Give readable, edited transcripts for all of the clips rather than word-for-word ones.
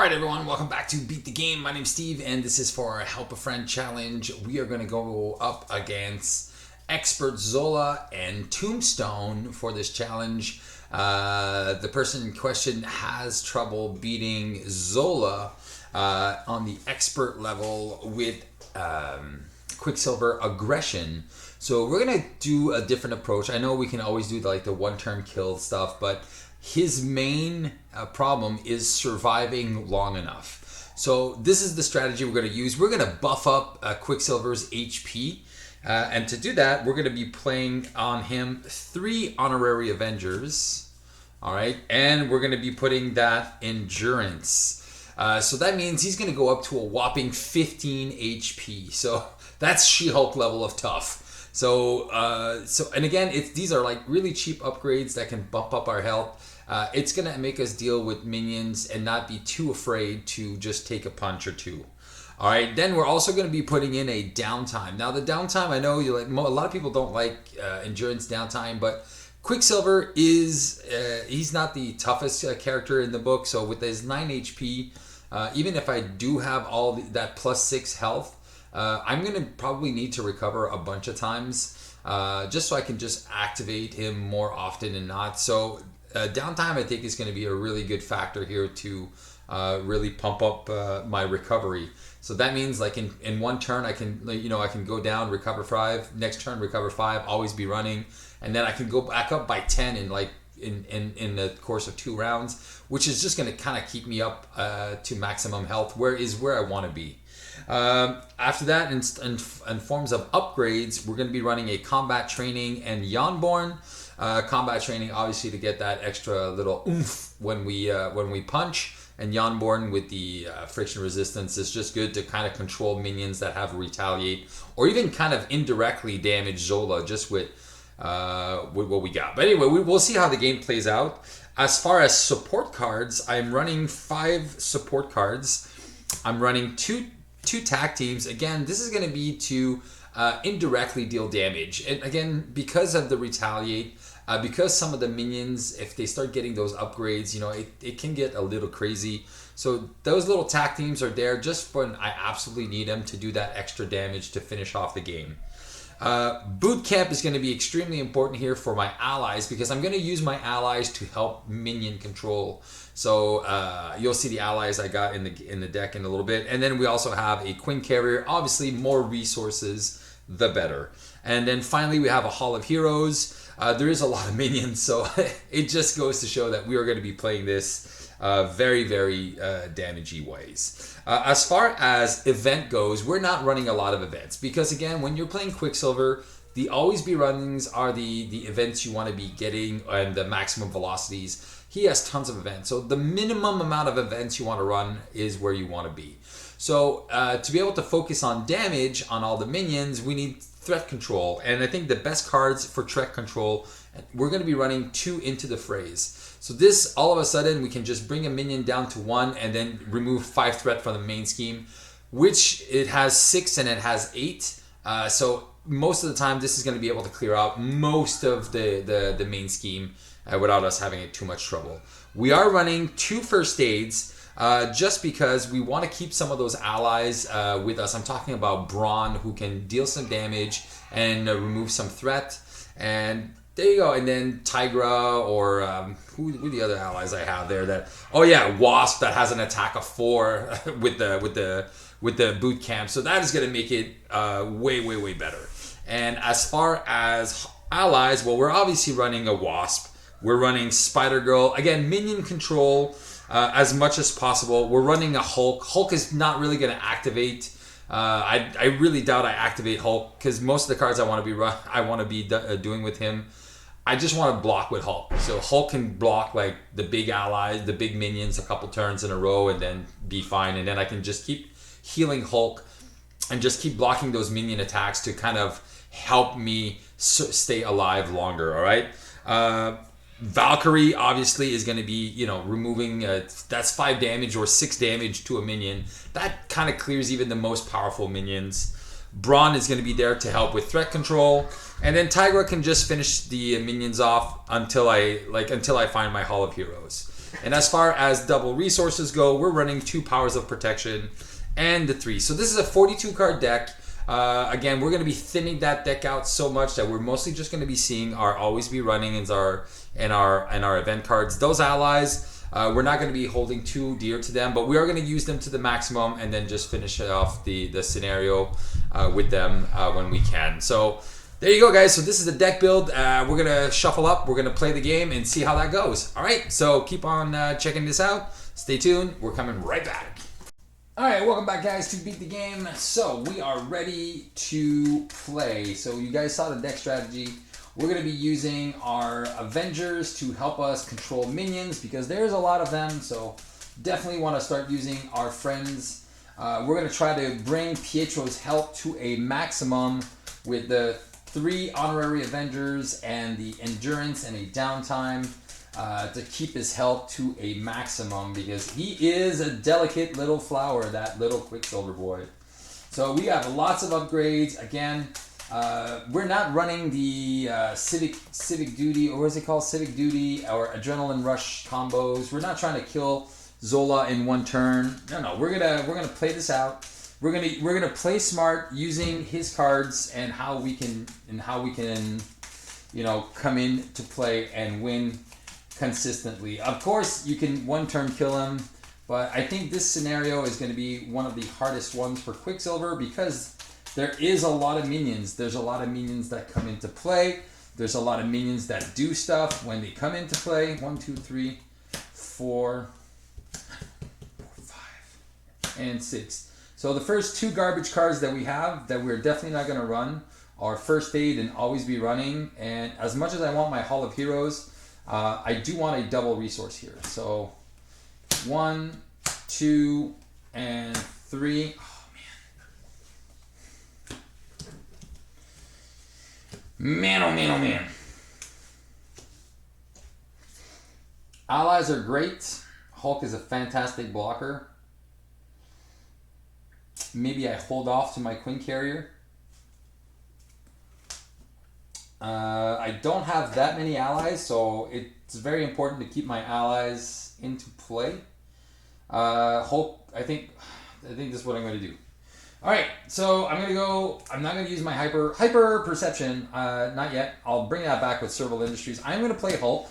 Alright everyone, welcome back to Beat the Game. My name's Steve and this is for our Help a Friend challenge. We are going to go up against Expert Zola and Tombstone for this challenge. The person in question has trouble beating Zola on the expert level with Quicksilver Aggression. So we're going to do a different approach. I know we can always do the one-turn kill stuff, but his main problem is surviving long enough. So this is the strategy we're going to use. We're going to buff up Quicksilver's HP. And to do that, we're going to be playing on him 3 Honorary Avengers. All right. And we're going to be putting that Endurance. So that means he's going to go up to a whopping 15 HP. So that's She-Hulk level of tough. So and again, these are really cheap upgrades that can bump up our health. It's going to make us deal with minions and not be too afraid to just take a punch or two. All right, then we're also going to be putting in a downtime. Now, the downtime, I know a lot of people don't like endurance downtime, but Quicksilver he's not the toughest character in the book. So with his 9 HP, even if I do have all that plus 6 health, I'm going to probably need to recover a bunch of times just so I can just activate him more often than not. So downtime, I think, is going to be a really good factor here to really pump up my recovery. So that means in one turn I can I can go down, recover 5, next turn recover 5, always be running, and then I can go back up by 10 in the course of 2 rounds, which is just going to kind of keep me up to maximum health, where I want to be. After that, in forms of upgrades, we're going to be running a combat training and Yonborn. Combat training, obviously, to get that extra little oomph when we punch, and Yonborn with the friction resistance is just good to kind of control minions that have retaliate, or even kind of indirectly damage Zola just with what we got. But anyway, we'll see how the game plays out. As far as support cards, I'm running 5 support cards. I'm running two tag teams. Again, this is going to be to indirectly deal damage. And again, because of the retaliate, because some of the minions, if they start getting those upgrades, it can get a little crazy. So those little tag teams are there just when I absolutely need them to do that extra damage to finish off the game. Boot camp is going to be extremely important here for my allies, because I'm going to use my allies to help minion control. So you'll see the allies I got in the deck in a little bit. And then we also have a Queen Carrier. Obviously, more resources, the better. And then finally, we have a Hall of Heroes. There is a lot of minions, so it just goes to show that we are going to be playing this very, very damagey ways. As far as event goes, we're not running a lot of events, because again, when you're playing Quicksilver, the always be runnings are the events you want to be getting and the maximum velocities. He has tons of events, so the minimum amount of events you want to run is where you want to be. So to be able to focus on damage on all the minions, we need threat control, and I think the best cards for threat control, we're going to be running 2 Into the Phrase. So this, all of a sudden, we can just bring a minion down to 1 and then remove 5 threat from the main scheme, which it has 6 and it has 8. So most of the time, this is going to be able to clear out most of the main scheme without us having too much trouble. We are running 2 first aids, just because we want to keep some of those allies with us. I'm talking about Brawn, who can deal some damage and remove some threat. And there you go. And then Tigra, or who are the other allies I have there? Wasp, that has an attack of 4 with the boot camp. So that is going to make it way better. And as far as allies, well, we're obviously running a Wasp. We're running Spider Girl. Again, minion control. As much as possible. We're running a Hulk. Hulk is not really going to activate. I really doubt I activate Hulk, because most of the cards I want to be doing with him, I just want to block with Hulk. So Hulk can block the big allies, the big minions, a couple turns in a row, and then be fine. And then I can just keep healing Hulk and just keep blocking those minion attacks to kind of help me stay alive longer. All right. Valkyrie obviously is going to be, removing, that's 5 damage or 6 damage to a minion. That kind of clears even the most powerful minions. Brawn is going to be there to help with threat control. And then Tigra can just finish the minions off until I find my Hall of Heroes. And as far as double resources go, we're running 2 powers of protection and the 3. So this is a 42 card deck. Again, we're going to be thinning that deck out so much that we're mostly just going to be seeing our always be running in our event cards. Those allies, we're not going to be holding too dear to them, but we are going to use them to the maximum and then just finish off the scenario with them when we can. So there you go, guys. So this is the deck build. We're going to shuffle up. We're going to play the game and see how that goes. All right, so keep on checking this out. Stay tuned. We're coming right back. All right, welcome back, guys, to Beat the Game. So we are ready to play. So you guys saw the deck strategy. We're going to be using our Avengers to help us control minions because there's a lot of them. So definitely want to start using our friends. We're going to try to bring Pietro's health to a maximum with the 3 honorary Avengers and the endurance and a downtime to keep his health to a maximum because he is a delicate little flower, that little Quicksilver boy. So we have lots of upgrades. Again, we're not running the civic duty, or what is it called, civic duty or adrenaline rush combos. We're not trying to kill Zola in one turn. No, we're gonna play this out. We're gonna play smart using his cards and how we can come in to play and win consistently. Of course, you can one turn kill him, but I think this scenario is going to be one of the hardest ones for Quicksilver because there is a lot of minions. There's a lot of minions that come into play. There's a lot of minions that do stuff when they come into play. 1, 2, 3, 4, 5, and 6. So the first 2 garbage cards that we have that we're definitely not going to run are First Aid and Always Be Running. And as much as I want my Hall of Heroes, I do want a double resource here. So 1, 2, and 3. Oh, man. Man. Allies are great. Hulk is a fantastic blocker. Maybe I hold off to my Queen Carrier. I don't have that many allies, so it's very important to keep my allies into play. Hulk, I think this is what I'm going to do. All right, so I'm not going to use my hyper perception, not yet. I'll bring that back with Serval Industries. I'm going to play Hulk.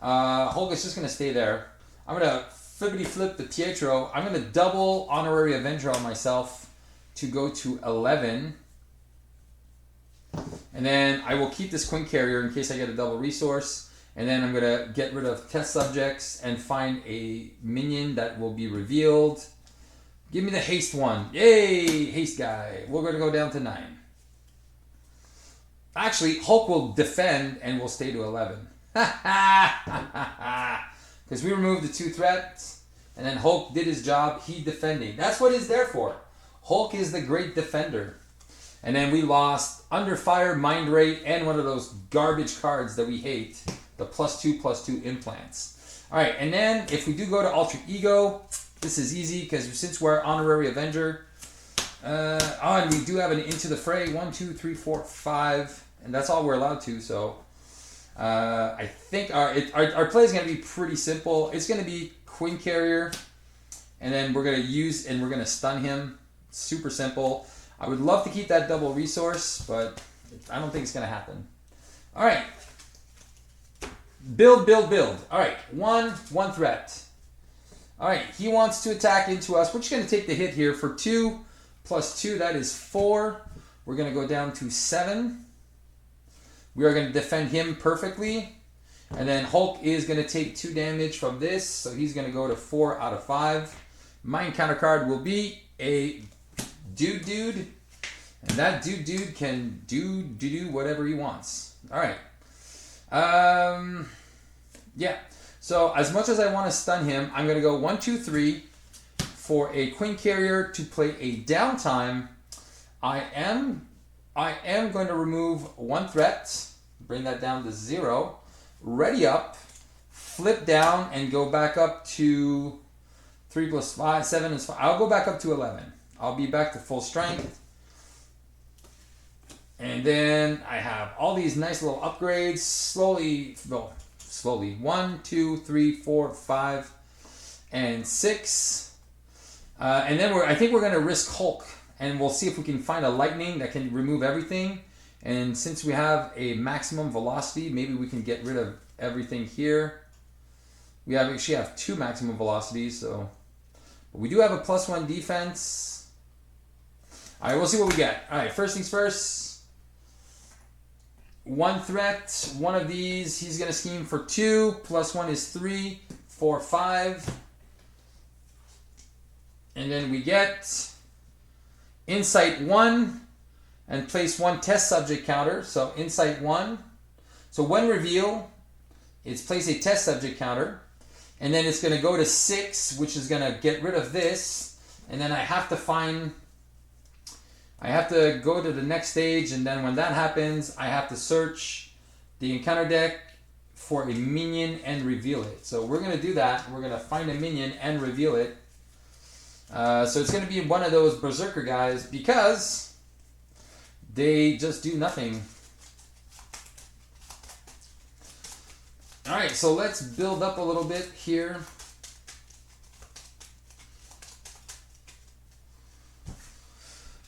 Hulk is just going to stay there. I'm going to flippity flip the Pietro. I'm going to double Honorary Avenger on myself to go to 11. And then I will keep this Queen Carrier in case I get a double resource. And then I'm going to get rid of test subjects and find a minion that will be revealed. Give me the haste one. Yay! Haste guy. We're going to go down to 9. Actually, Hulk will defend and will stay to 11. Because we removed the 2 threats. And then Hulk did his job. He defending. That's what he's there for. Hulk is the great defender. And then we lost Under Fire, Mind Rate, and one of those garbage cards that we hate. The +2/+2 implants. All right, and then if we do go to Alter Ego, this is easy because since we're Honorary Avenger, and we do have an Into the Fray, 1, 2, 3, 4, 5, and that's all we're allowed to. So I think our play is going to be pretty simple. It's going to be Queen Carrier, and then we're going to stun him. Super simple. I would love to keep that double resource, but I don't think it's going to happen. All right. Build. All right. One threat. All right. He wants to attack into us. We're just going to take the hit here for 2 + 2. That is 4. We're going to go down to 7. We are going to defend him perfectly. And then Hulk is going to take 2 damage from this. So he's going to go to 4 out of 5. My encounter card will be a dude. And that dude can do whatever he wants. All right. Yeah. So as much as I want to stun him, I'm going to go 1, 2, 3 for a Queen Carrier to play a downtime. I am going to remove 1 threat, bring that down to 0. Ready up, flip down, and go back up to 3 + 5, 7 is 5. I'll go back up to 11. I'll be back to full strength. And then I have all these nice little upgrades. Slowly go slowly. 1, 2, 3, 4, 5, and 6. And then I think we're going to risk Hulk. And we'll see if we can find a lightning that can remove everything. And since we have a maximum velocity, maybe we can get rid of everything here. We actually have 2 maximum velocities, so... But we do have a +1 defense. All right, we'll see what we get. All right, first things first. 1 threat. One of these, he's going to scheme for 2. +1 is 3, 4, 5. And then we get Insight 1 and place 1 test subject counter. So Insight 1. So when reveal, it's place a test subject counter. And then it's going to go to 6, which is going to get rid of this. And then I have to go to the next stage. And then when that happens, I have to search the encounter deck for a minion and reveal it. So we're going to do that. We're going to find a minion and reveal it. So it's going to be one of those Berserker guys because they just do nothing. Alright, so let's build up a little bit here.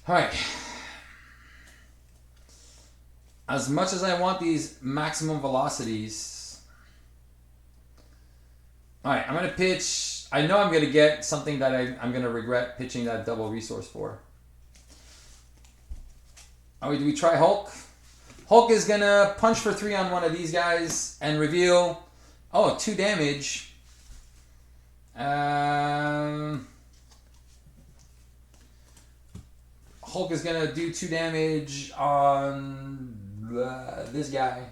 Alright. As much as I want these maximum velocities. Alright, I'm going to pitch. I know I'm going to get something that I'm going to regret pitching that double resource for. Oh, do we try Hulk? Hulk is going to punch for 3 on one of these guys and reveal, 2 damage. Hulk is going to do 2 damage on this guy.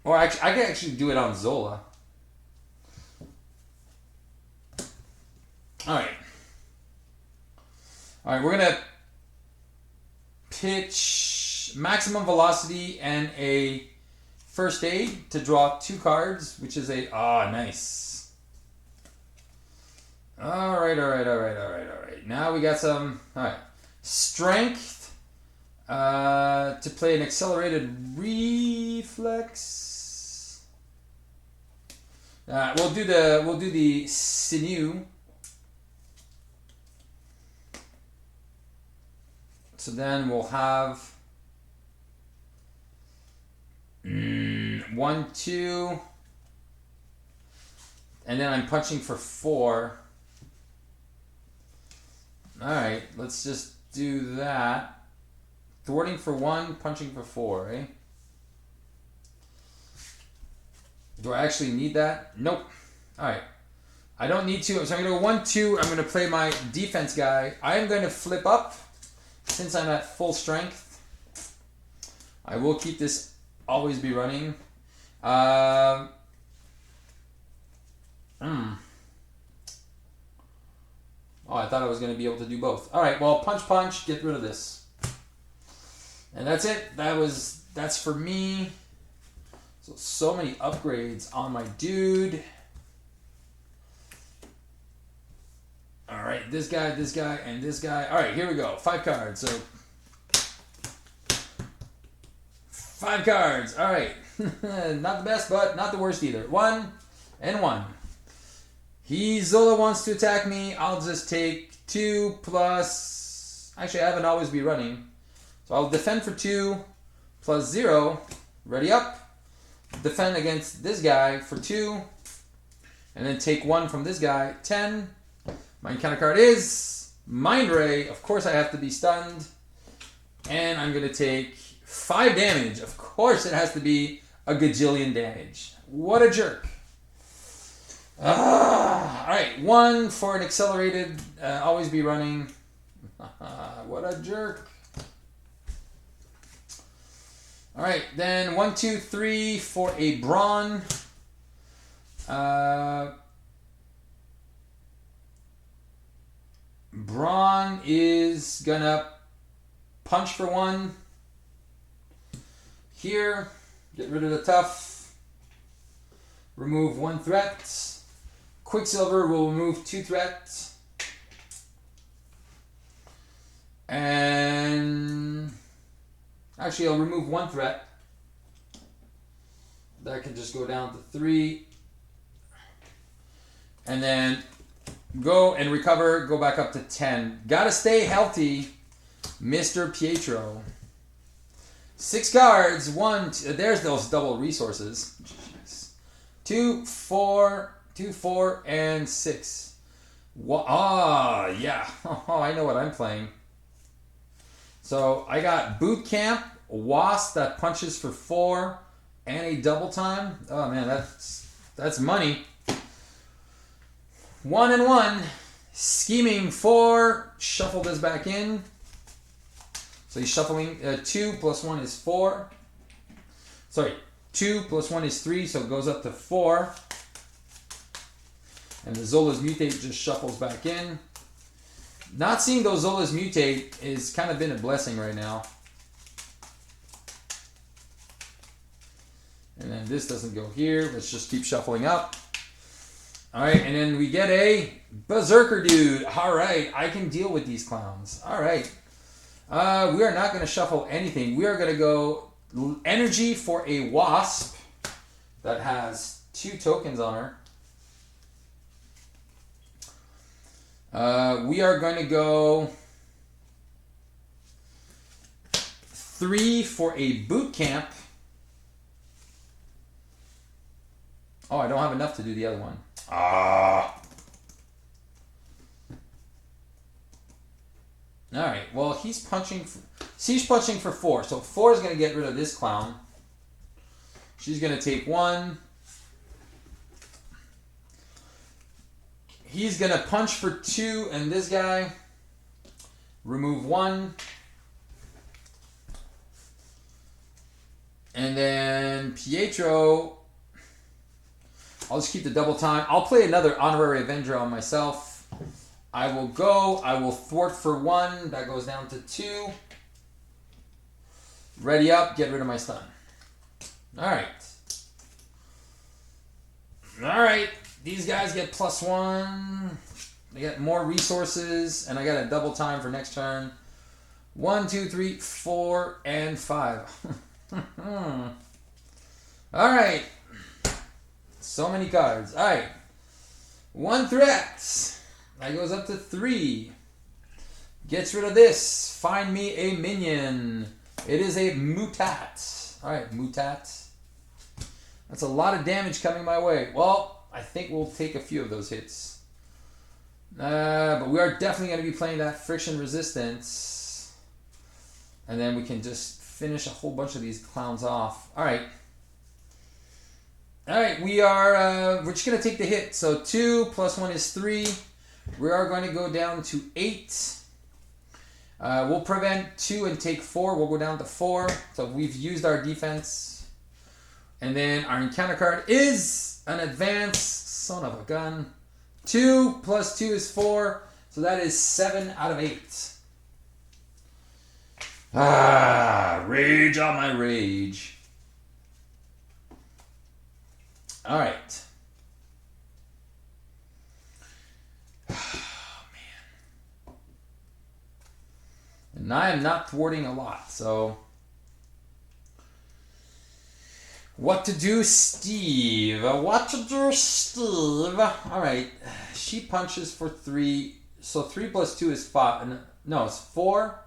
Or I can actually do it on Zola. Alright, we're going to pitch maximum velocity and a first aid to draw 2 cards, which is a... nice. Alright. Now we got some... Alright. Strength to play an accelerated reflex. We'll do the sinew. So then we'll have 1, 2, and then I'm punching for 4. All right, let's just do that. Thwarting for 1, punching for 4, eh? Do I actually need that? Nope. All right. I don't need to. So I'm going to go 1, 2. I'm going to play my defense guy. I am going to flip up. Since I'm at full strength, I will keep this always be running. I thought I was going to be able to do both. All right, well, punch, get rid of this. And that's it. That's for me. So many upgrades on my dude. All right, this guy, and this guy. All right, here we go. 5 cards. So 5 cards. All right. Not the best, but not the worst either. 1 and 1. Zola wants to attack me. I'll just take 2 plus... Actually, I have an always be running. So I'll defend for 2 plus 0. Ready up. Defend against this guy for 2. And then take 1 from this guy. 10. My encounter card is Mind Ray. Of course, I have to be stunned. And I'm going to take 5 damage. Of course, it has to be a gajillion damage. What a jerk. All right, 1 for an accelerated, always be running. What a jerk. All right, then 1, 2, 3 for a brawn. Brawn is gonna punch for 1. Here, get rid of the tough. Remove 1 threat. Quicksilver will remove 2 threats. And actually, I'll remove 1 threat. That can just go down to 3. And then go and recover, go back up to 10. Gotta stay healthy, Mr. Pietro. 6 cards. 1, there's those double resources. Jeez. 2, 4, 2, 4, and 6. Yeah. Oh, I know what I'm playing. So I got Boot Camp, Wasp that punches for 4, and a double time. Oh man, that's money. 1 and 1. Scheming 4. Shuffle this back in. So he's shuffling 2 plus 1 is 4. Sorry, 2 plus 1 is 3, so it goes up to 4. And the Zola's Mutate just shuffles back in. Not seeing those Zola's Mutate is kind of been a blessing right now. And then this doesn't go here. Let's just keep shuffling up. All right, and then we get a Berserker Dude. All right, I can deal with these clowns. All right. We are not going to shuffle anything. We are going to go energy for a Wasp that has 2 tokens on her. We are going to go 3 for a Boot Camp. Oh, I don't have enough to do the other one. All right. Well, he's punching for 4. So 4 is going to get rid of this clown. She's going to take 1. He's going to punch for 2, and this guy remove 1. And then Pietro, I'll just keep the double time. I'll play another Honorary Avenger on myself. I will go. I will thwart for 1. That goes down to 2. Ready up. Get rid of my stun. All right. All right. These guys get +1. They get more resources. And I got a double time for next turn. 1, 2, 3, 4, and 5. All right. So many cards. All right. 1 threat. That goes up to 3. Gets rid of this. Find me a minion. It is a Mutat. All right, Mutat. That's a lot of damage coming my way. Well, I think we'll take a few of those hits. But we are definitely going to be playing that Friction Resistance. And then we can just finish a whole bunch of these clowns off. All right. All right, we're just going to take the hit. So 2 plus 1 is 3. We are going to go down to 8. We'll prevent 2 and take 4. We'll go down to 4. So we've used our defense. And then our encounter card is an advance. Son of a gun. 2 plus 2 is 4. So that is 7 out of 8. Rage on my rage. All right. Oh, man. And I am not thwarting a lot, so. What to do, Steve? What to do, Steve? All right. She punches for 3. So 3 plus 2 is 5. No, it's 4.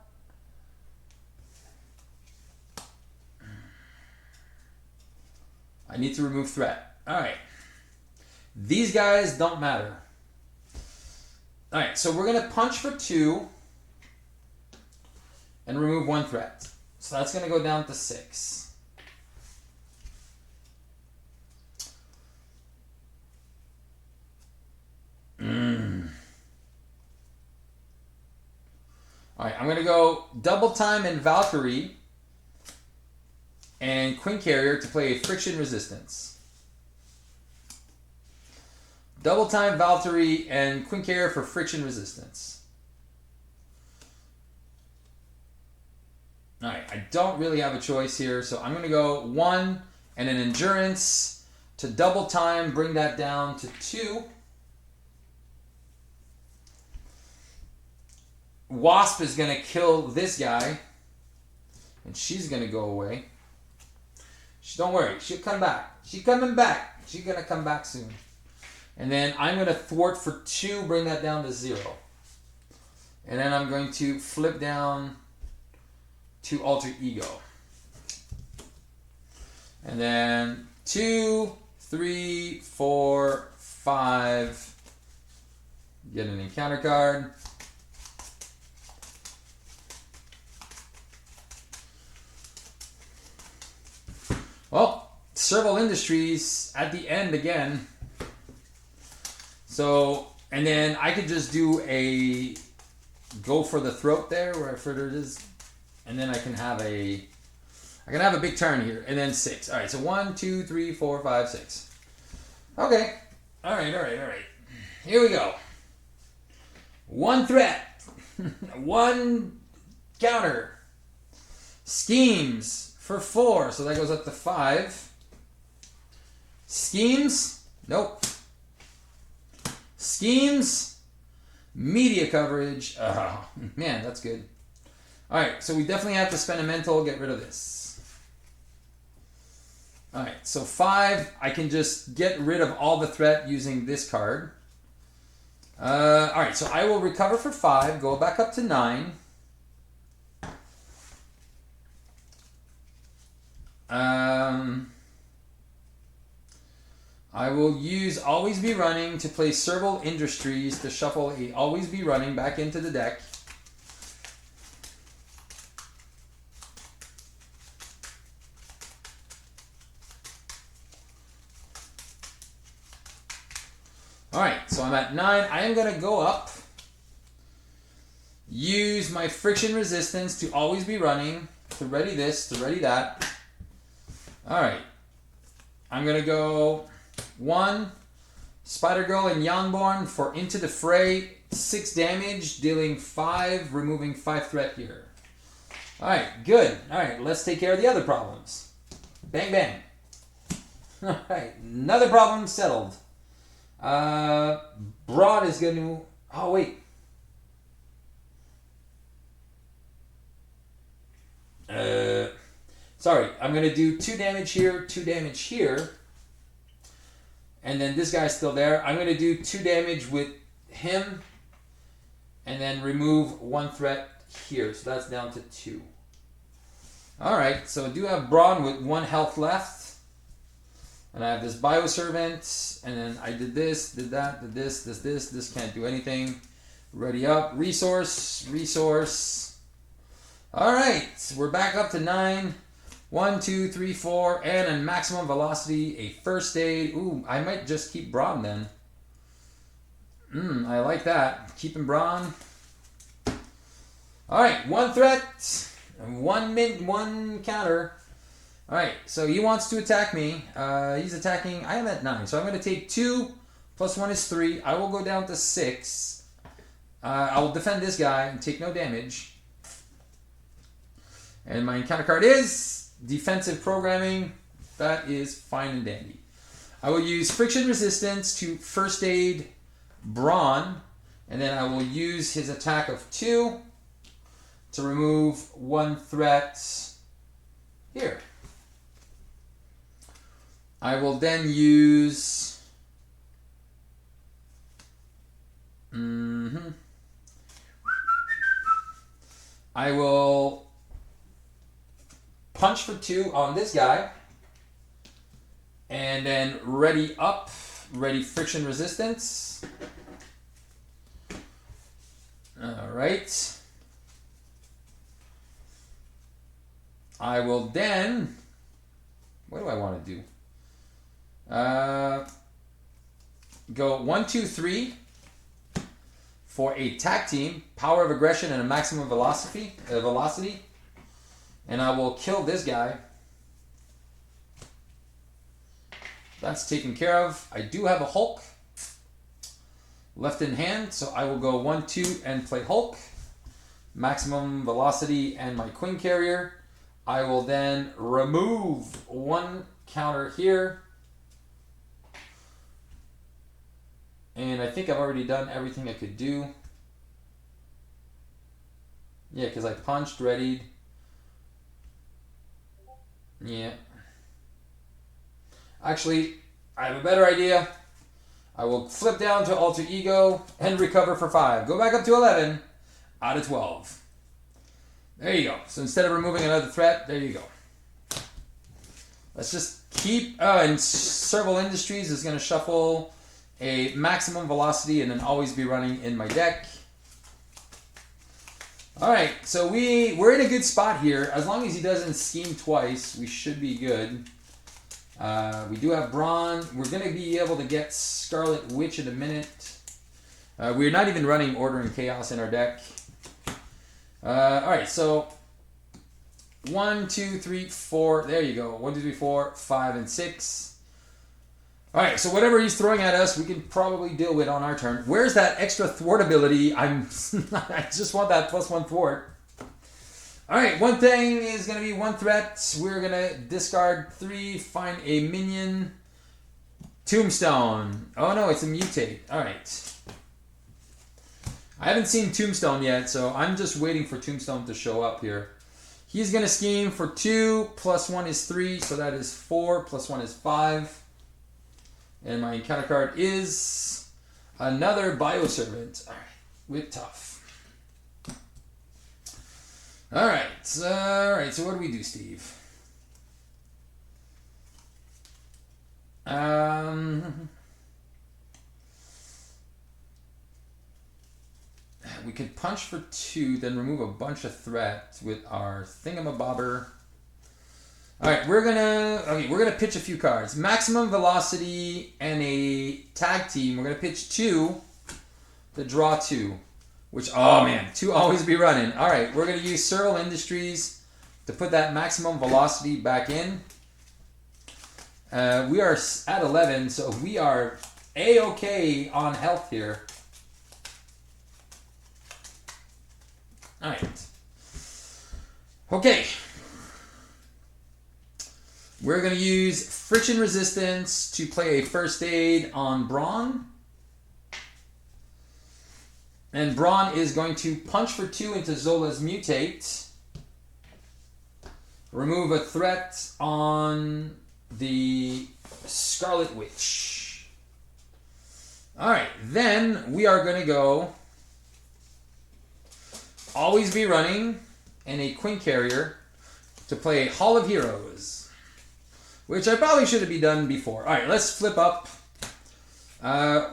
I need to remove threat. All right. These guys don't matter. All right, so we're going to punch for 2 and remove 1 threat. So that's going to go down to 6. All right, I'm going to go double time and Valkyrie and Queen Carrier to play Friction Resistance. Double time Valkyrie and Queen Carrier for Friction Resistance. Alright, I don't really have a choice here, so I'm going to go 1 and an Endurance to double time, bring that down to 2. Wasp is going to kill this guy, and she's going to go away. Don't worry. She'll come back. She's coming back. She's going to come back soon. And then I'm going to thwart for 2, bring that down to 0. And then I'm going to flip down to alter ego. And then 2, 3, 4, 5. Get an encounter card. Well, Serval Industries at the end again. So, and then I could just do a go for the throat there, wherever it is, and then I can have a big turn here, and then 6. All right, so 1, 2, 3, 4, 5, 6. Okay, all right. Here we go. 1 threat, 1 counter. Schemes for 4, so that goes up to 5. Schemes, nope. Schemes, media coverage. Oh, man, that's good. All right, so we definitely have to spend a mental, get rid of this. All right, so 5, I can just get rid of all the threat using this card. All right, so I will recover for 5, go back up to 9. I will use Always Be Running to play Serval Industries to shuffle a Always Be Running back into the deck. Alright, so I'm at 9. I am going to go up. Use my friction resistance to Always Be Running. To ready this, to ready that. Alright. I'm going to go 1. Spider-Girl and Yangborn for Into the Fray. 6 damage, dealing 5, removing 5 threat here. Alright, good. Alright, let's take care of the other problems. Bang, bang. Alright, another problem settled. Broad is going to... Oh, wait. Sorry, I'm going to do 2 damage here, 2 damage here. And then this guy's still there. I'm going to do 2 damage with him. And then remove 1 threat here. So that's down to 2. Alright, so I do have Brawn with 1 health left. And I have this Bioservant. And then I did this, did that, did this. This can't do anything. Ready up. Resource. Alright, we're back up to 9. 1, 2, 3, 4. And a maximum velocity, a first aid. Ooh, I might just keep Brawn then. I like that. Keeping Brawn. Alright, 1 threat. 1 counter. Alright, so he wants to attack me. He's attacking. I am at 9. So I'm going to take 2 plus 1 is 3. I will go down to 6. I will defend this guy and take no damage. And my encounter card is defensive programming. That is fine and dandy. I will use friction resistance to first aid Brawn. And then I will use his attack of 2 to remove 1 threat here. I will then use... I will punch for 2 on this guy. And then ready up. Ready friction resistance. Alright. I will then... What do I want to do? Go 1, 2, 3 for a tag team, power of aggression and a maximum velocity. And I will kill this guy. That's taken care of. I do have a Hulk left in hand, so I will go 1, 2 and play Hulk. Maximum velocity and my Queen Carrier. I will then remove 1 counter here. And I think I've already done everything I could do. Yeah, because I punched, readied. Yeah. Actually, I have a better idea. I will flip down to Alter Ego and recover for 5. Go back up to 11 out of 12. There you go. So instead of removing another threat, there you go. Let's just keep... and Serval Industries is going to shuffle a maximum velocity and then always be running in my deck. Alright, so we're in a good spot here. As long as he doesn't scheme twice, we should be good. We do have Brawn. We're going to be able to get Scarlet Witch in a minute. We're not even running Order and Chaos in our deck. Alright, so 1, 2, 3, 4. There you go. 1, 2, 3, 4, 5, and 6. Alright, so whatever he's throwing at us, we can probably deal with on our turn. Where's that extra thwart ability? I just want that +1 thwart. Alright, one thing is going to be 1 threat. We're going to discard 3, find a minion. Tombstone. Oh no, it's a mutate. Alright. I haven't seen Tombstone yet, so I'm just waiting for Tombstone to show up here. He's going to scheme for 2, +1 is 3, so that is 4, +1 is 5. And my encounter card is another Bioservant. Alright, with Tough. Alright, so what do we do, Steve? We could punch for 2, then remove a bunch of threat with our thingamabobber. Alright, we're gonna pitch a few cards. Maximum Velocity and a tag team. We're gonna pitch 2 to draw 2. Which, oh man, 2 always be running. Alright, we're gonna use Serval Industries to put that maximum velocity back in. We are at 11, so we are A-okay on health here. Alright. Okay. We're going to use Friction Resistance to play a First Aid on Brawn. And Brawn is going to punch for 2 into Zola's Mutate. Remove a threat on the Scarlet Witch. Alright, then we are going to go always be running in a Queen Carrier to play Hall of Heroes. Which I probably should have done before. Alright, let's flip up.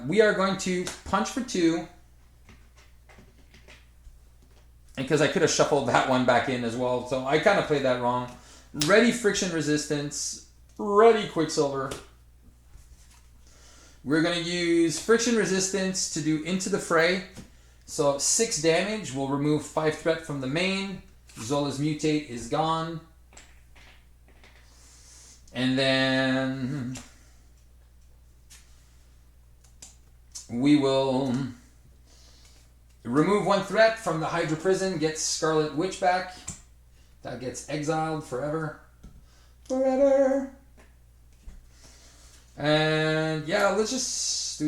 We are going to punch for 2. And because I could have shuffled that one back in as well. So I kind of played that wrong. Ready Friction Resistance. Ready Quicksilver. We're going to use Friction Resistance to do Into the Fray. So 6 damage. We'll remove 5 threat from the main. Zola's Mutate is gone. And then we will remove 1 threat from the Hydra Prison, get Scarlet Witch back. That gets exiled forever. Forever. And yeah, let's just,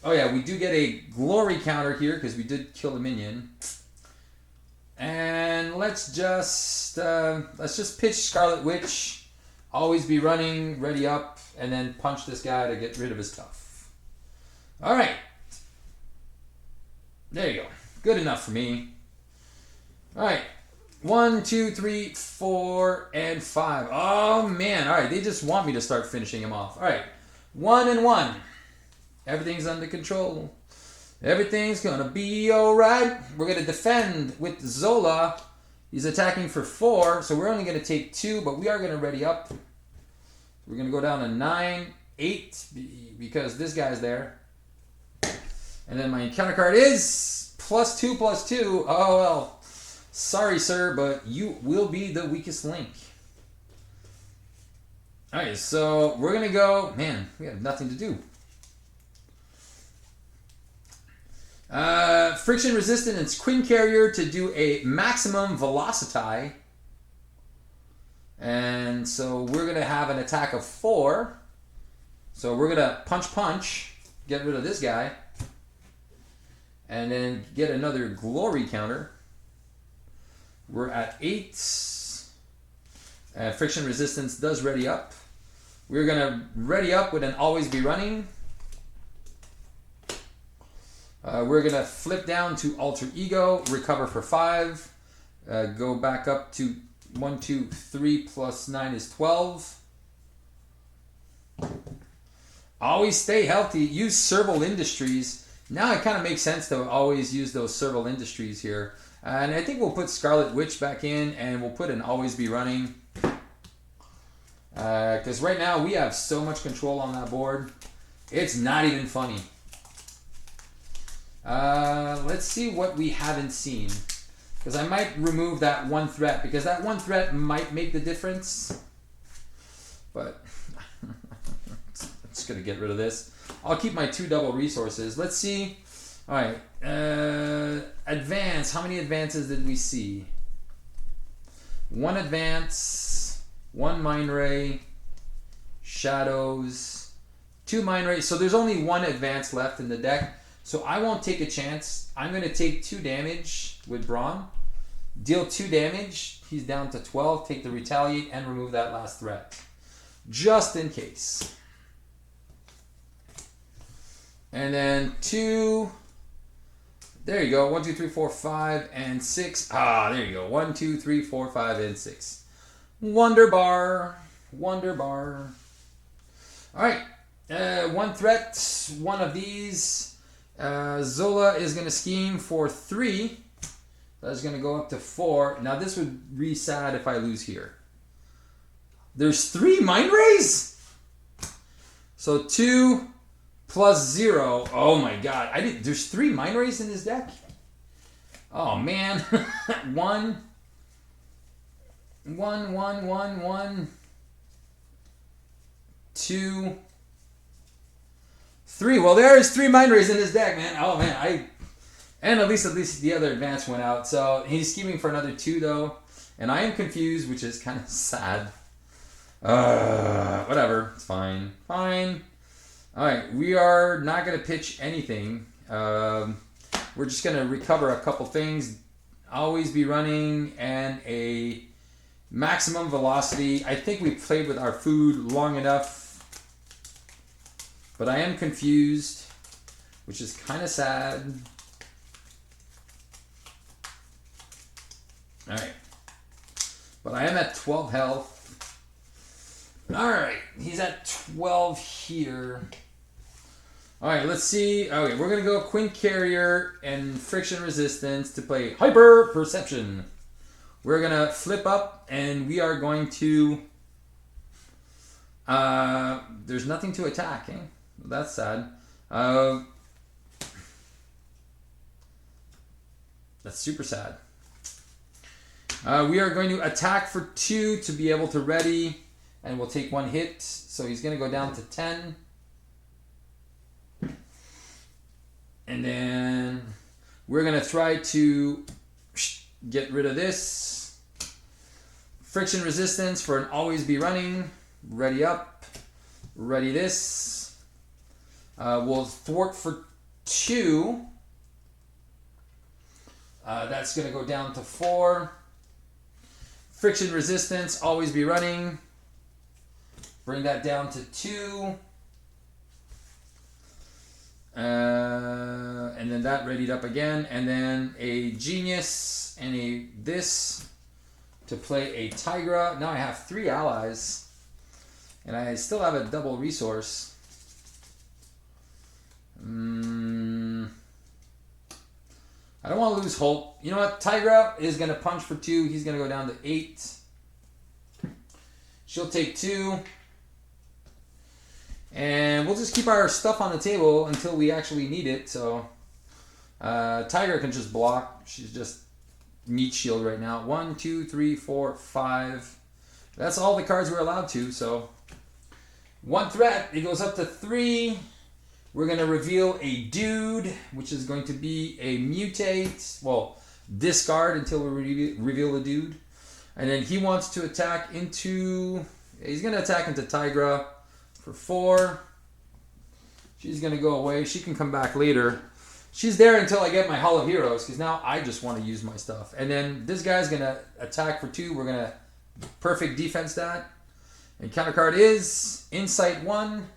oh yeah, we do get a glory counter here because we did kill a minion. And let's just pitch Scarlet Witch. Always be running, ready up, and then punch this guy to get rid of his Tough. Alright. There you go. Good enough for me. Alright. 1, 2, 3, 4, and 5. Oh, man. Alright, they just want me to start finishing him off. Alright. 1 and 1. Everything's under control. Everything's gonna be alright. We're gonna defend with Zola. He's attacking for 4, so we're only going to take 2, but we are going to ready up. We're going to go down to 9, 8, because this guy's there. And then my encounter card is +2/+2. Oh, well. Sorry, sir, but you will be the weakest link. Alright, so we're going to go... Man, we have nothing to do. Friction Resistance Queen Carrier to do a maximum Velocity. And so we're going to have an attack of 4. So we're going to punch, get rid of this guy. And then get another glory counter. We're at 8. Friction Resistance does ready up. We're going to ready up with an always be running. We're going to flip down to alter ego, recover for 5. Go back up to 1, 2, 3 plus 9 is 12. Always stay healthy. Use Serval Industries. Now it kind of makes sense to always use those Serval Industries here. And I think we'll put Scarlet Witch back in, and we'll put an always be running. Because right now we have so much control on that board. It's not even funny. Let's see what we haven't seen. Because I might remove that one threat, because that one threat might make the difference. But I'm just going to get rid of this. I'll keep my 2 double resources. Let's see. All right. Advance. How many advances did we see? 1 advance, 1 Mind Ray, Shadows, 2 Mind Rays. So there's only 1 advance left in the deck. So I won't take a chance. I'm going to take 2 damage with Brawn. Deal 2 damage. He's down to 12. Take the Retaliate and remove that last threat. Just in case. And then 2. There you go. 1, 2, 3, 4, 5, and 6. Ah, there you go. 1, 2, 3, 4, 5, and 6. Wonder Bar. Wonder Bar. All right. 1 threat. 1 of these. Zola is going to scheme for 3. That's going to go up to 4. Now this would be sad if I lose here. There's 3 Mind Rays? So 2 plus 0. Oh my god. There's 3 Mind Rays in this deck? Oh man. 1. 2. 3. Well, there's 3 Mind Rays in this deck, man. Oh man, and at least the other advance went out. So he's scheming for another 2 though, and I am confused, which is kind of sad. Whatever, it's fine. Fine. All right, we are not gonna pitch anything. We're just gonna recover a couple things. Always be running and a maximum velocity. I think we played with our food long enough. But I am confused, which is kind of sad. All right. But I am at 12 health. All right. He's at 12 here. All right. Let's see. Okay. We're going to go Quinn Carrier and Friction Resistance to play Hyper Perception. We're going to flip up and we are going to... there's nothing to attack, eh? That's sad. That's super sad. We are going to attack for 2 to be able to ready, and we'll take 1 hit. So he's going to go down to 10. And then we're going to try to get rid of this. Friction Resistance for an always be running. Ready up. Ready this. We'll thwart for 2. That's going to go down to 4. Friction Resistance, always be running. Bring that down to 2. And then that readied up again. And then a Genius and a this to play a Tigra. Now I have 3 allies. And I still have a double resource. I don't want to lose hope. You know what? Tigra is going to punch for 2. He's going to go down to 8. She'll take 2. And we'll just keep our stuff on the table until we actually need it. So Tigra can just block. She's just meat shield right now. 1, 2, 3, 4, 5. That's all the cards we're allowed to. So 1 threat. It goes up to 3. We're going to reveal a dude, which is going to be a mutate. Well, discard until we reveal a dude. And then he wants to attack into... He's going to attack into Tigra for 4. She's going to go away. She can come back later. She's there until I get my Hall of Heroes, because now I just want to use my stuff. And then this guy's going to attack for 2. We're going to perfect defense that. And counter card is Insight 1.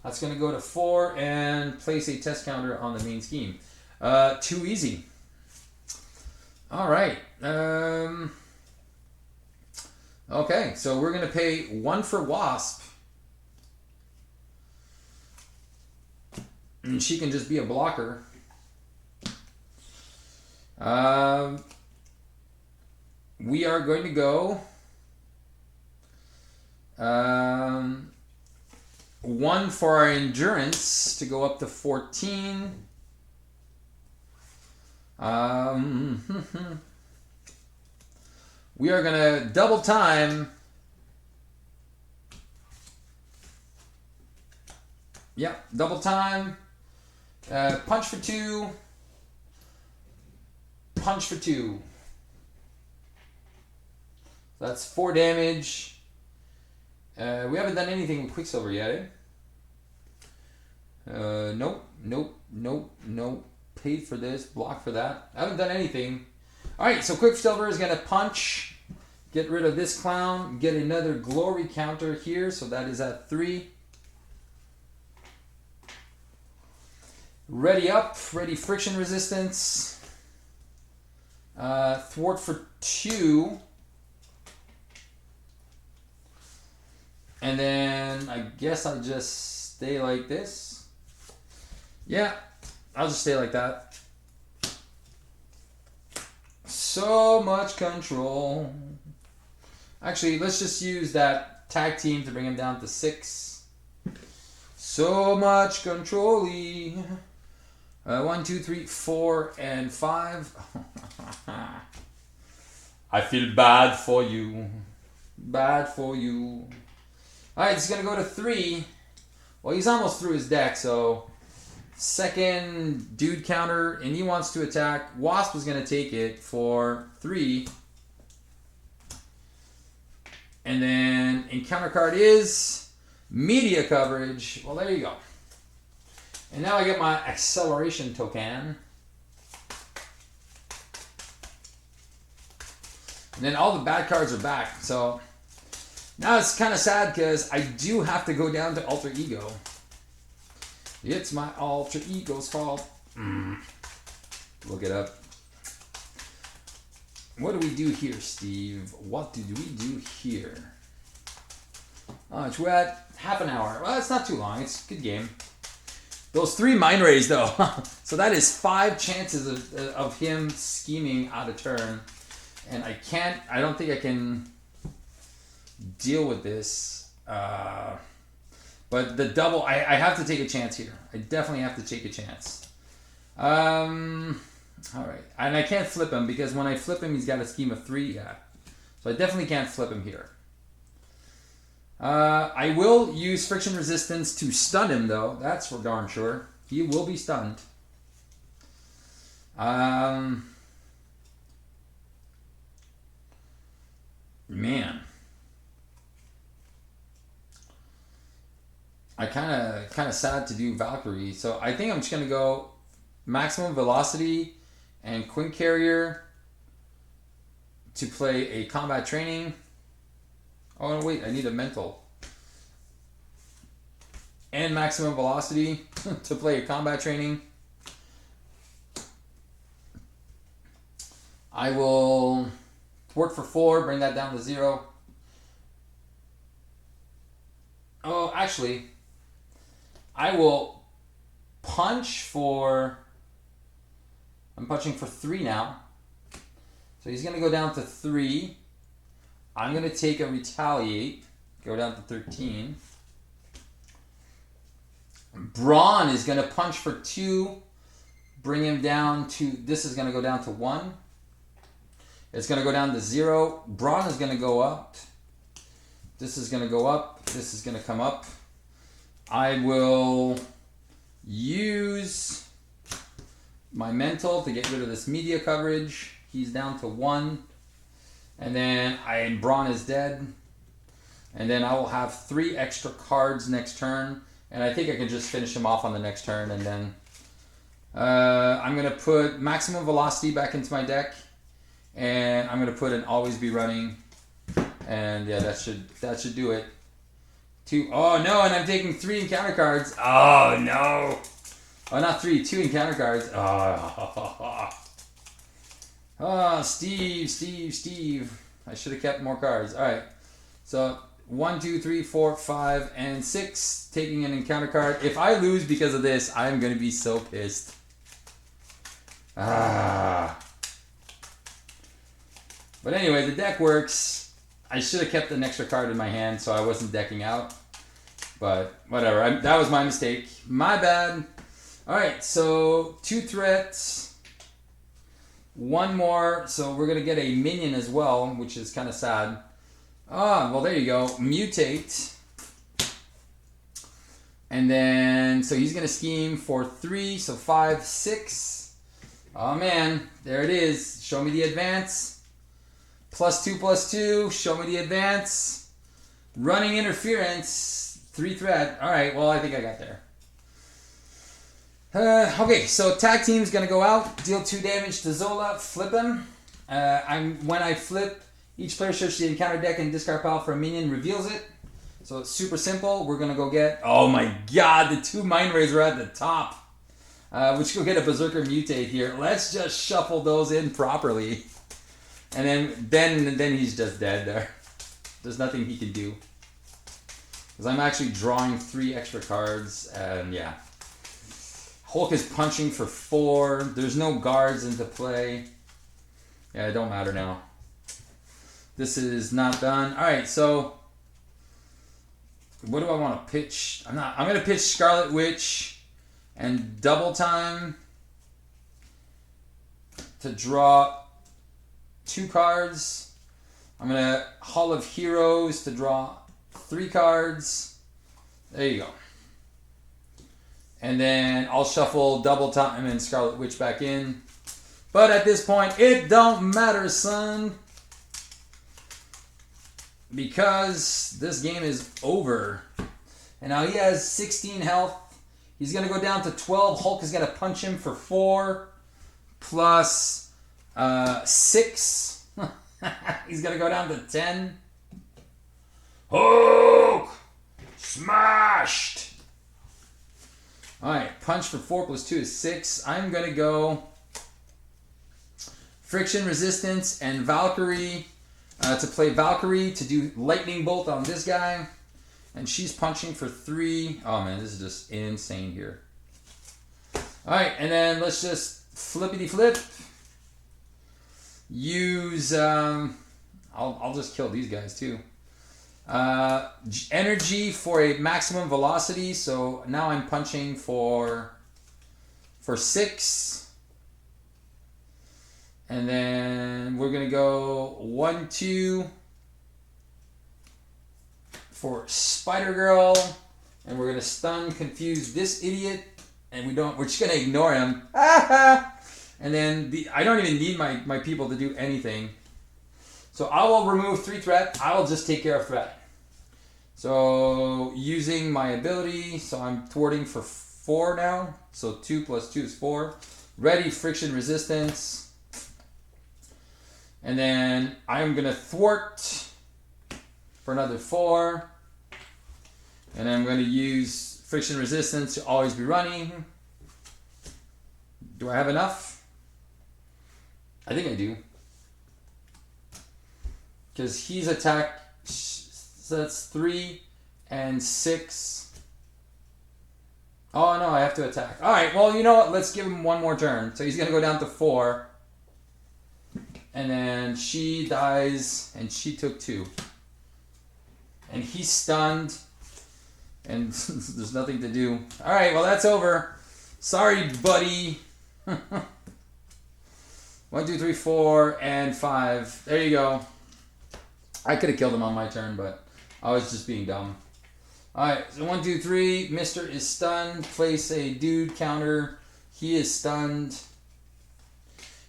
That's going to go to 4 and place a test counter on the main scheme. Too easy. All right. Okay, so we're going to pay 1 for Wasp. And she can just be a blocker. We are going to go 1 for our endurance to go up to 14. We are going to double time. Yep, double time. Punch for 2. Punch for 2. That's 4 damage. We haven't done anything with Quicksilver yet, eh? Nope. Paid for this, blocked for that. I haven't done anything. Alright, so Quicksilver is going to punch. Get rid of this clown. Get another glory counter here, so that is at 3. Ready up. Ready friction resistance. Thwart for 2. And then I guess I just stay like this. Yeah, I'll just stay like that. So much control. Actually, let's just use that tag team to bring him down to 6. So much control-y. 1, 2, 3, 4, and 5. I feel bad for you. Bad for you. Alright, it's going to go to 3. Well, he's almost through his deck, so second dude counter, and he wants to attack. Wasp is going to take it for 3. And then encounter card is media coverage. Well, there you go. And now I get my acceleration token. And then all the bad cards are back, so now it's kind of sad because I do have to go down to Alter Ego. It's my Alter Ego's fault. Look it up. What do we do here, Steve? What do we do here? We're at half an hour. Well, it's not too long. It's a good game. Those 3 mind rays, though. So that is 5 chances of him scheming out of turn. And I don't think I can deal with this. But the double, I have to take a chance here. I definitely have to take a chance. All right. And I can't flip him because when I flip him, he's got a scheme of 3. Yeah. So I definitely can't flip him here. I will use friction resistance to stun him, though. That's for darn sure. He will be stunned. Man. I kind of sad to do Valkyrie. So I think I'm just going to go maximum velocity and Quint Carrier to play a combat training. Oh, no, wait, I need a mental. And maximum velocity to play a combat training. I will work for 4, bring that down to 0. Oh, actually, I will punch for... I'm punching for 3 now. So he's going to go down to 3. I'm going to take a retaliate, go down to 13. Braun is going to punch for 2, bring him down to, this is going to go down to 1. It's going to go down to 0. Braun is going to go up. This is going to go up. This is going to come up. I will use my mental to get rid of this media coverage. He's down to 1. And then Braun is dead. And then I will have 3 extra cards next turn. And I think I can just finish him off on the next turn. And then I'm going to put maximum velocity back into my deck. And I'm going to put an always be running And yeah, that should do it. 2. Oh no, and I'm taking 3 encounter cards. Oh no. Oh, not 3, 2 encounter cards. Oh, oh, Steve. I should have kept more cards. All right. So 1, 2, 3, 4, 5, and 6. Taking an encounter card. If I lose because of this, I'm gonna be so pissed. Ah. But anyway, the deck works. I should have kept an extra card in my hand so I wasn't decking out. But whatever. That was my mistake. My bad. All right. So 2 threats. 1 more. So we're gonna get a minion as well, which is kind of sad. Ah, well, there you go. Mutate. And then, so he's going to scheme for 3, so 5, 6. Oh, man. There it is. Show me the advance. +2/+2. Show me the advance. Running interference. 3 threat. All right, well, I think I got there. Okay, so tag team's going to go out. Deal 2 damage to Zola. Flip him. When I flip, each player searches the encounter deck and discard pile for a minion, reveals it. So it's super simple. We're going to go get... Oh my god, the 2 Mind Rays are at the top. Which go get a Berserker Mutate here. Let's just shuffle those in properly. And then he's just dead there. There's nothing he can do. Because I'm actually drawing 3 extra cards. And yeah. Hulk is punching for 4. There's no guards into play. Yeah, it don't matter now. This is not done. All right, so what do I want to pitch? I'm going to pitch Scarlet Witch and double time to draw 2 cards. I'm going to Hall of Heroes to draw 3 cards. There you go. And then I'll shuffle double time and Scarlet Witch back in. But at this point, it don't matter, son. Because this game is over. And now he has 16 health. He's going to go down to 12. Hulk is going to punch him for 4. Plus 6. He's going to go down to 10. Hulk! Smashed! Alright, punch for 4 plus 2 is 6. I'm going to go Friction Resistance and Valkyrie. To play Valkyrie to do Lightning Bolt on this guy. And she's punching for 3. Oh man, this is just insane here. Alright, and then let's just flippity flip. Use, I'll just kill these guys too. Energy for a maximum velocity. So now I'm punching for 6. And then we're going to go 1, 2 for Spider-Girl. And we're going to stun, confuse this idiot. And we're just going to ignore him. And then I don't even need my people to do anything. So I will remove 3 threat. I will just take care of threat. So using my ability, so I'm thwarting for 4 now. So 2 plus 2 is 4. Ready, Friction Resistance. And then I'm going to thwart for another 4. And I'm going to use Friction Resistance to always be running. Do I have enough? I think I do. Because he's attack, so that's 3 and 6. Oh no, I have to attack. Alright, well you know what, let's give him 1 more turn. So he's going to go down to 4. And then she dies, and she took 2. And he's stunned, and there's nothing to do. Alright, well that's over. Sorry, buddy. 1, 2, 3, 4, and 5. There you go. I could have killed him on my turn, but I was just being dumb. Alright, so 1, 2, 3. Mister is stunned. Place a dude counter. He is stunned.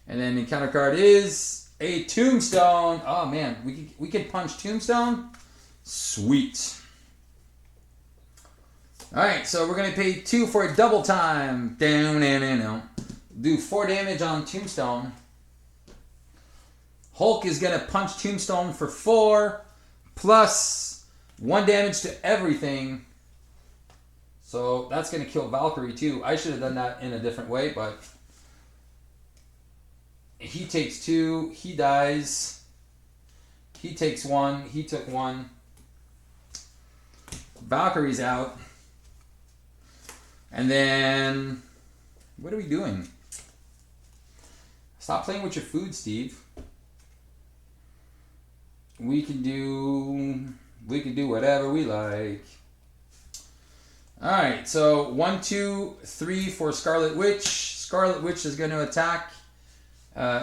And then the counter card is a Tombstone. Oh man, we can punch Tombstone? Sweet. Alright, so we're going to pay 2 for a double time. Do 4 damage on Tombstone. Hulk is going to punch Tombstone for 4. plus 1 damage to everything. So that's going to kill Valkyrie too. I should have done that in a different way, but he takes 2. He dies. He takes 1. He took 1. Valkyrie's out. And then, what are we doing? Stop playing with your food, Steve. We can do whatever we like. Alright, so 1, 2, 3 for Scarlet Witch. Scarlet Witch is going to attack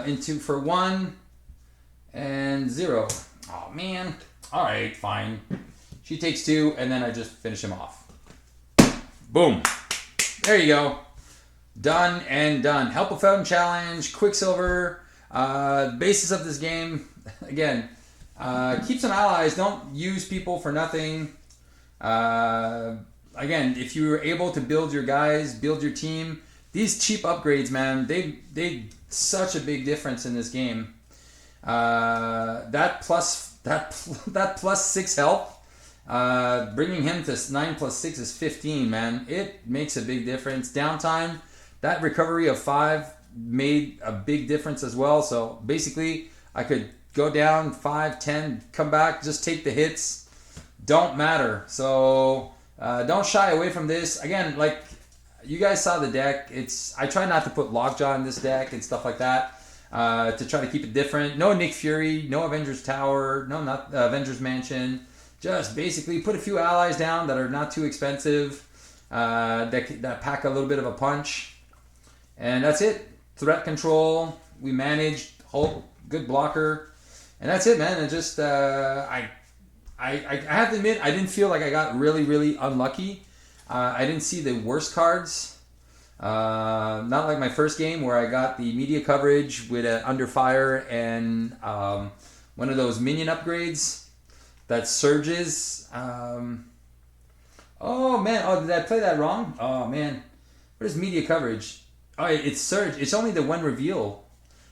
into for 1 and 0. Oh man. Alright, fine. She takes 2, and then I just finish him off. Boom. There you go. Done and done. Help a Fountain Challenge, Quicksilver. The basis of this game, again, keep some allies. Don't use people for nothing. Again, if you were able to build your guys, build your team, these cheap upgrades, man, they such a big difference in this game. That plus 6 health. Bringing him to 9 plus 6 is 15, man. It makes a big difference. Downtime, that recovery of 5 made a big difference as well. So basically, I could go down 5, 10, come back, just take the hits. Don't matter. So don't shy away from this. Again, like you guys saw the deck. I try not to put Lockjaw in this deck and stuff like that to try to keep it different. No Nick Fury, no Avengers Tower, no not Avengers Mansion. Just basically put a few allies down that are not too expensive, that pack a little bit of a punch. And that's it. Threat control. We managed. Hulk, good blocker. And that's it, man. And just, I have to admit, I didn't feel like I got really, really unlucky. I didn't see the worst cards. Not like my first game where I got the media coverage with an Under Fire and one of those minion upgrades. That surges. Oh man! Oh, did I play that wrong? Oh man! What is media coverage? Oh, it's surge. It's only the 1 reveal.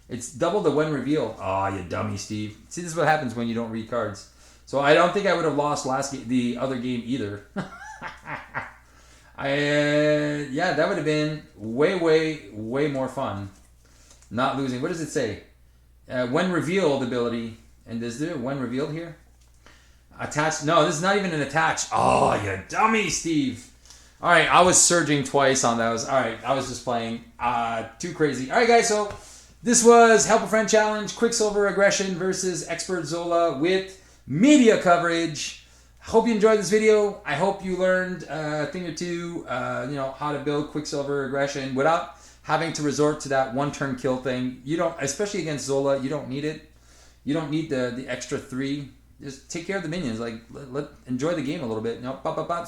It's double the 1 reveal. Oh, you dummy, Steve. See, this is what happens when you don't read cards. So I don't think I would have lost the other game either. Yeah, that would have been way more fun. Not losing. What does it say? When revealed ability. And is there 1 revealed here? Attached? No, this is not even an attach. Oh, you dummy, Steve. All right, I was surging twice on those. All right, I was just playing too crazy. All right, guys, so this was Help a Friend Challenge, Quicksilver Aggression versus Expert Zola with media coverage. Hope you enjoyed this video. I hope you learned a thing or two, how to build Quicksilver Aggression without having to resort to that 1-turn kill thing. You don't, especially against Zola, you don't need it. You don't need the extra 3. Just take care of the minions. Like, enjoy the game a little bit.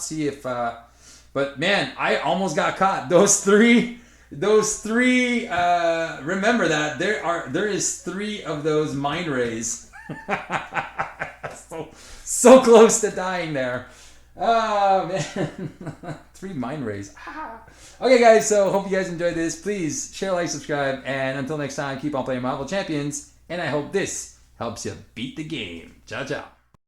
See if. But man, I almost got caught. Those three. Remember that there is 3 of those mind rays. so close to dying there. Oh man, 3 mind rays. Okay, guys. So hope you guys enjoyed this. Please share, like, subscribe, and until next time, keep on playing Marvel Champions. And I hope this helps you beat the game. Ciao, ciao.